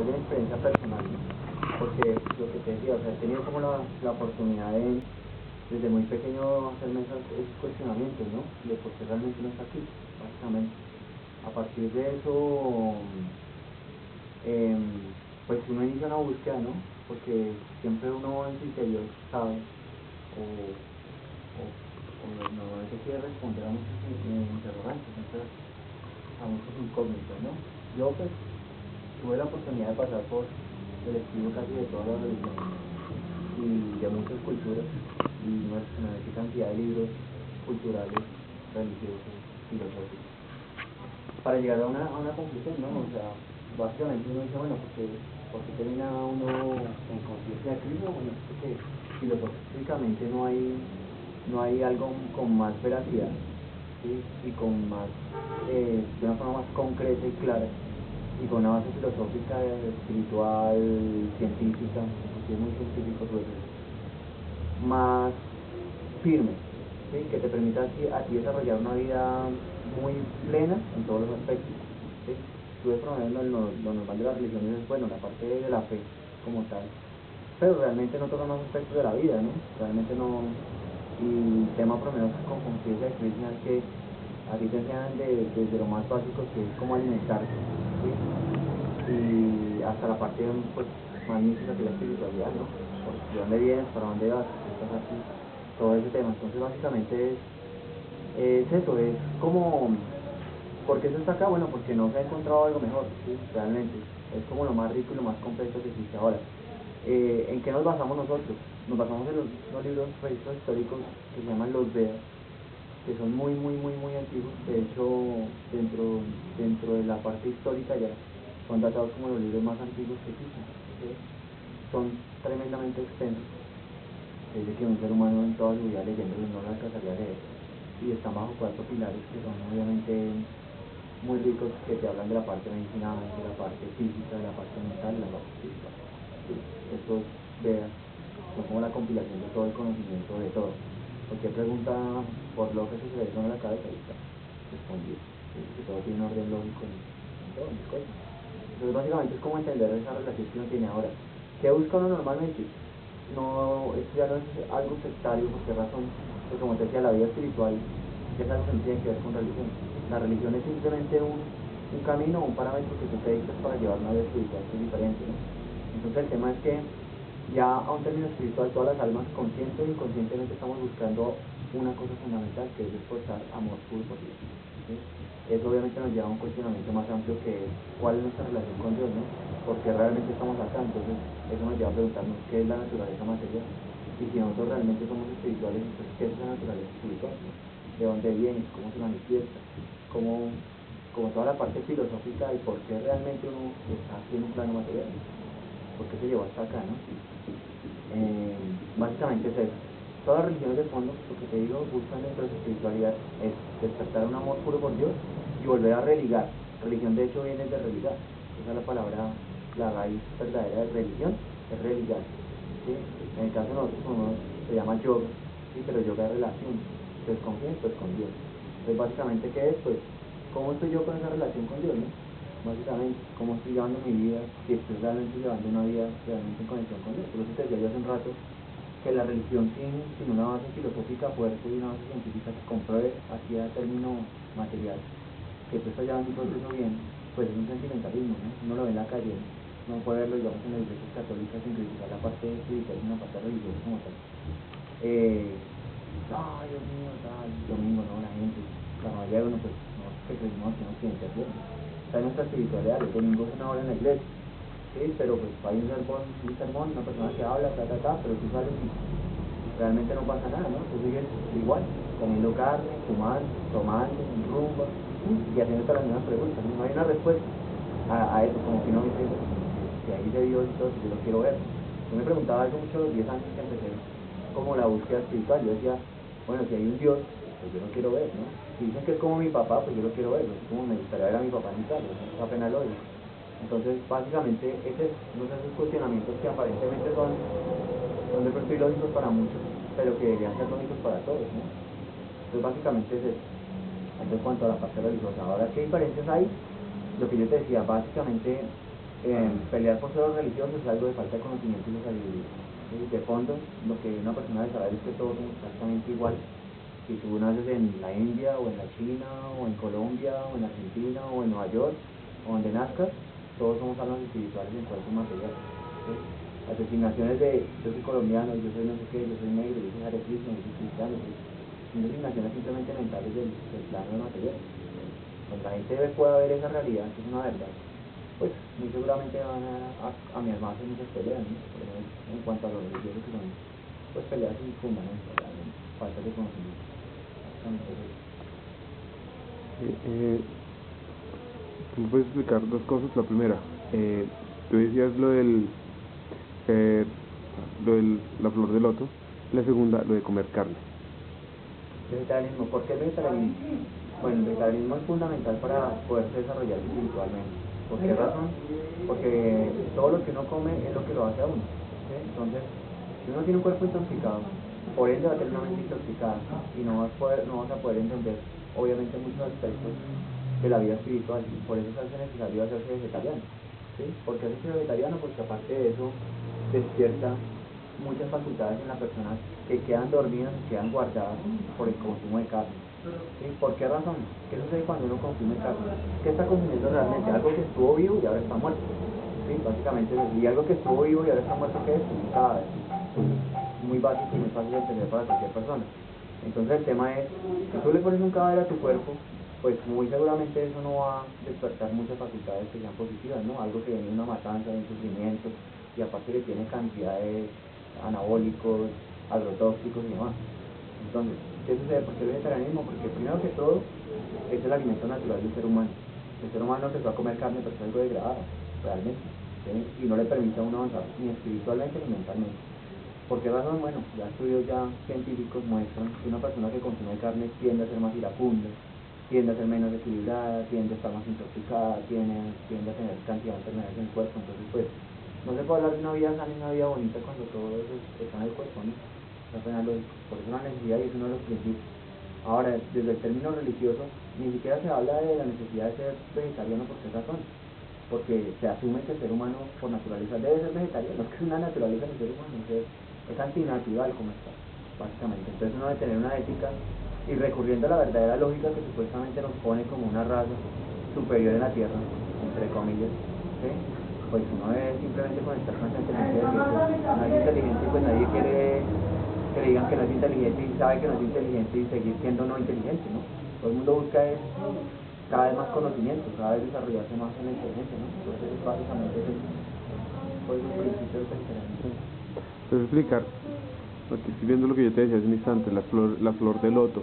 de mi experiencia personal, ¿no? Porque lo que te decía, o sea, he tenido como la oportunidad de, desde muy pequeño, hacerme esos cuestionamientos, ¿no? De por qué realmente no está aquí, básicamente. A partir de eso, em, pues uno inicia una búsqueda, ¿no? Porque siempre uno en su interior sabe, o normalmente quiere responder a muchos interrogantes, a muchos incógnitos, ¿no? Yo pues tuve la oportunidad de pasar por el estudio casi de todas las religiones y de muchas culturas y una cantidad de libros culturales, religiosos, filosóficos, para llegar a una conclusión, ¿no? O sea, básicamente uno dice, bueno, porque termina uno en conciencia de Cristo, bueno, es porque filosóficamente no hay algo con más veracidad, ¿sí? Y con más, de una forma más concreta y clara, y con una base filosófica, espiritual, científica, porque es muy científico todo eso, más firme, ¿sí? Que te permita a ti desarrollar una vida muy plena en todos los aspectos, ¿sí? Tú ves, por ejemplo, lo normal de las religiones es, bueno, la parte de la fe como tal, pero realmente no tocan más aspectos de la vida, ¿no? Realmente no. Y el tema, por lo menos con conciencia de Krishna, es que a ti te enseñan desde lo más básico, que es cómo alimentarse, ¿sí? Y hasta la parte pues magnífica que es la espiritualidad, ¿no? ¿De dónde vienes? ¿Para dónde vas? ¿Qué estás aquí? Todo ese tema. Entonces básicamente es eso, es como, ¿por qué eso está acá? Bueno, porque no se ha encontrado algo mejor, ¿sí? Realmente. Es como lo más rico y lo más completo que existe ahora. ¿En qué nos basamos nosotros? Nos basamos en los libros registros históricos que se llaman los Vedas, que son muy antiguos. De hecho, dentro de la parte histórica ya son datados como los libros más antiguos que existen, ¿sí? Son tremendamente extensos. Se dice que un ser humano en toda su vida leyéndolos no lo alcanzaría a leer, y están bajo 4 pilares que son obviamente muy ricos, que te hablan de la parte medicinal, de la parte física, de la parte mental, de la parte espiritual. Sí, estos Vedas son como la compilación de todo el conocimiento de todo. Cualquier pregunta, por lo que se le a la cabeza, ahí está respondido. Sí, que todo tiene un orden lógico en todas las cosas. Entonces básicamente es como entender esa relación que uno tiene ahora. ¿Qué busca uno normalmente? No, esto ya no es algo sectario. ¿Por qué razón? Pues como te decía, la vida espiritual ya es algo que no tiene que ver con religión. La religión es simplemente un camino, un parámetro que tú te dictas para llevar una vida espiritual que es diferente, ¿no? Entonces el tema es que ya a un término espiritual todas las almas consciente e inconscientemente estamos buscando una cosa fundamental, que es despertar amor puro por Dios, ¿sí? Eso obviamente nos lleva a un cuestionamiento más amplio, que es cuál es nuestra relación con Dios, ¿no? Porque realmente estamos acá. Entonces eso nos lleva a preguntarnos qué es la naturaleza material, y si nosotros realmente somos espirituales, entonces qué es la naturaleza espiritual, ¿no? De dónde viene, cómo se manifiesta, cómo, como toda la parte filosófica y por qué realmente uno está aquí en un plano material, por qué se llevó hasta acá, ¿no? Básicamente es eso. Todas las religiones de fondo, lo que te digo, buscan dentro de su espiritualidad es despertar un amor puro por Dios y volver a religar. Religión de hecho viene de religar. Esa es la palabra, la raíz verdadera de religión, es religar, ¿sí? En el caso de nosotros se llama yoga, ¿sí? Pero yoga es relación. Pues con quién, pues con Dios. Entonces básicamente, ¿qué es? Pues, ¿cómo estoy yo con esa relación con Dios, no? Básicamente, cómo estoy llevando mi vida, si estoy realmente llevando una vida realmente en conexión con Dios. Por eso te decía yo hace un rato que la religión sin una base filosófica fuerte y una base científica que compruebe así a término material que tú estás llevando un proceso bien, pues es un sentimentalismo, ¿no? Uno lo ve en la calle, no puede verlo, digamos, en las iglesias católicas sin criticar la parte espiritual y una parte religiosa como tal. Ay, Dios mío, tal, domingo, no, la gente, la mayoría de uno, pues, no, que crecimos aquí en Occidente, ¿sí? Está en nuestra espiritualidad, el domingo es una hora en la iglesia, ¿sí? Pero pues hay un sermón, una persona que habla, pero tú sales y realmente no pasa nada, ¿no? Tú sigues igual, comiendo carne, fumando, tomando, en rumba, ¿sí? Y haciendo todas las mismas preguntas, no hay una respuesta a eso, como que no dice, que ahí se dio todo, yo lo quiero ver. Yo me preguntaba algo mucho a los 10 años que empecé como la búsqueda espiritual. Yo decía, bueno, si hay un Dios, pues yo lo quiero ver, ¿no? Si dicen que es como mi papá, pues yo lo quiero ver, ¿no? Como me gustaría ver a mi papá en Italia, ¿no? Es apenas lógico. Entonces, básicamente, no sé, esos cuestionamientos que aparentemente son de pronto ilógicos para muchos, pero que deberían ser lógicos para todos, ¿no? Entonces, básicamente es eso. Entonces, en cuanto a la parte religiosa, ahora, ¿qué diferencias hay? Lo que yo te decía, básicamente pelear por ser religioso es algo de falta de conocimiento y de sabiduría. De fondo, lo que una persona debe saber es que todos somos exactamente igual. Si tú naces en la India, o en la China, o en Colombia, o en Argentina, o en Nueva York, o donde nazcas, todos somos almas espirituales en cuerpo material. ¿Sí? Las designaciones de yo soy colombiano, yo soy no sé qué, yo soy negro, yo soy Hare Krishna, yo soy cristiano, ¿sí? Son designaciones simplemente mentales del plano material. Cuando la gente pueda ver esa realidad, que es una verdad, pues muy seguramente van a mi armarse muchas peleas, ¿no? Pero en cuanto a los religiosos, que son pues peleas sin fundamento, realmente, falta de conocimiento. ¿Tú me puedes explicar dos cosas? La primera, tú decías eh, lo de la flor de loto. La segunda, lo de comer carne. Vegetarianismo, ¿por qué el vegetarianismo? Bueno, el vegetarianismo es fundamental para poderse desarrollar espiritualmente. ¿Por qué razón? Porque todo lo que uno come es lo que lo hace a uno. ¿Sí? Entonces, si uno tiene un cuerpo intoxicado, por ende va a tener una mente intoxicada y no vas a poder entender, obviamente, muchos aspectos de la vida espiritual, y por eso se hace necesario hacerse vegetariano. ¿Sí? ¿Por qué hacerse vegetariano? Porque aparte de eso despierta muchas facultades en la persona que quedan dormidas y quedan guardadas por el consumo de carne. ¿Sí? ¿Por qué razón? ¿Qué sucede cuando uno consume carne? ¿Qué está consumiendo realmente? Algo que estuvo vivo y ahora está muerto. ¿Sí? Básicamente, y algo que estuvo vivo y ahora está muerto, ¿qué es? Un cadáver. Muy básico y muy fácil de entender para cualquier persona. Entonces el tema es, si tú le pones un cadáver a tu cuerpo, pues muy seguramente eso no va a despertar muchas facultades que sean positivas, ¿no? Algo que viene de una matanza, de un sufrimiento, y aparte que tiene cantidades anabólicos, agrotóxicos y demás. Entonces, ¿qué sucede? ¿Por qué el vegetarianismo? Porque primero que todo es el alimento natural del ser humano. El ser humano empezó a comer carne, pero es algo degradado, realmente, ¿sí? Y no le permite a uno avanzar ni espiritualmente ni mentalmente. ¿Por qué razón? Bueno, ya estudios ya científicos muestran que una persona que consume carne tiende a ser más iracunda, tiende a ser menos equilibrada, tiende a estar más intoxicada, tiende a tener cantidad de enfermedades en el cuerpo. Entonces, pues, no se puede hablar de una vida sana y una vida bonita cuando todo eso está en el cuerpo, ¿no? No suena lógico. Por eso la necesidad y es uno de los principios. Ahora, desde el término religioso, ni siquiera se habla de la necesidad de ser vegetariano. ¿Por qué razón? Porque se asume que el ser humano por naturaleza debe ser vegetariano, es que es una naturaleza del ser humano, es antinatural como está, básicamente. Entonces uno debe tener una ética y recurriendo a la verdadera lógica que supuestamente nos pone como una raza superior en la tierra, entre comillas, ¿sí? Pues uno debe simplemente conectar con esa inteligencia y decir, no es inteligente, pues nadie quiere que le digan que no es inteligente y sabe que no es inteligente y seguir siendo no inteligente, ¿no? Todo el mundo busca es cada vez más conocimiento, cada vez desarrollarse más en la inteligencia, ¿no? Entonces básicamente es el, pues, el principio del pensamiento. ¿Puedes explicar? Aquí estoy viendo lo que yo te decía hace un instante, la flor de loto.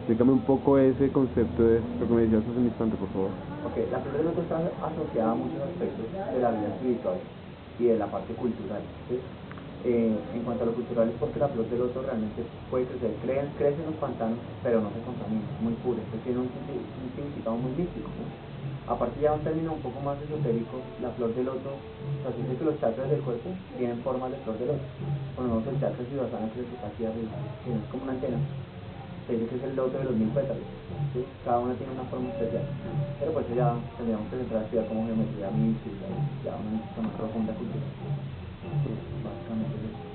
Explícame un poco ese concepto de lo que me decías hace un instante, por favor. Ok, la flor de loto está asociada a muchos aspectos de la vida espiritual y de la parte cultural, ¿sí? En cuanto a lo cultural es porque la flor de loto realmente puede crecer, crece en los pantanos, pero no se contamina, es muy pura, entonces tiene un significado muy místico, ¿no? Aparte ya un término un poco más esotérico, la flor de loto, o sea, se dice que los chakras del cuerpo tienen formas de flor de loto. Ponemos el chakra Sudarsana que está aquí arriba, que es como una antena, se dice que es el loto de los 1000 pétalos, ¿sí? Cada una tiene una forma especial, pero pues ya tendríamos que entrar a estudiar como geometría mística, ya una mística más profunda cultural, básicamente.